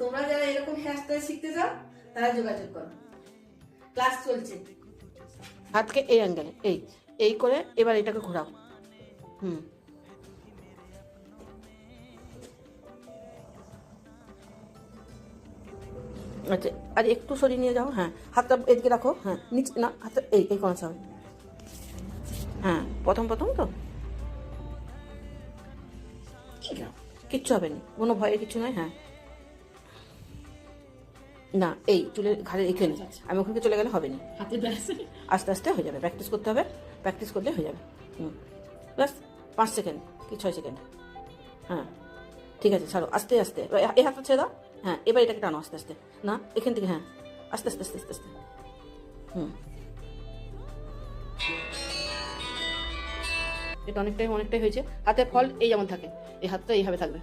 তোমরা যারা এরকম হেয়ারস্টাইল শিখতে চাও তারা যোগাযোগ করো, ক্লাস চলছে। হাতকে এই অ্যাঙ্গেলে এই করে এবার এটাকে ঘোরাও। আচ্ছা, আর একটু সরিয়ে নিয়ে যাও। হ্যাঁ, হাতটা এদিকে রাখো। হ্যাঁ, নিচে না, হাতটা এই কোনা হবে। হ্যাঁ, প্রথম তো কিচ্ছু হবে না, কোনো ভয়ের কিছু নয়। হ্যাঁ, না এই চুলের ঘাড়ে এখানে, আমি ওখানে চলে গেলে হবে না, আস্তে আস্তে হয়ে যাবে। প্র্যাকটিস করতে হবে, প্র্যাকটিস করলে হয়ে যাবে। ব্যাস 5 সেকেন্ড কি 6 সেকেন্ড। হ্যাঁ, ঠিক আছে, ছাড়ো, আস্তে আস্তে এই হাতটা ছেড়ে দাও। হ্যাঁ, এবার এটাকে টানো আস্তে আস্তে, না এখান থেকে। হ্যাঁ, আস্তে আস্তে আস্তে আস্তে আস্তে। এটা অনেকটাই হয়েছে। হাতের ফল এই যেমন থাকে, এই হাতটা এইভাবে থাকবে।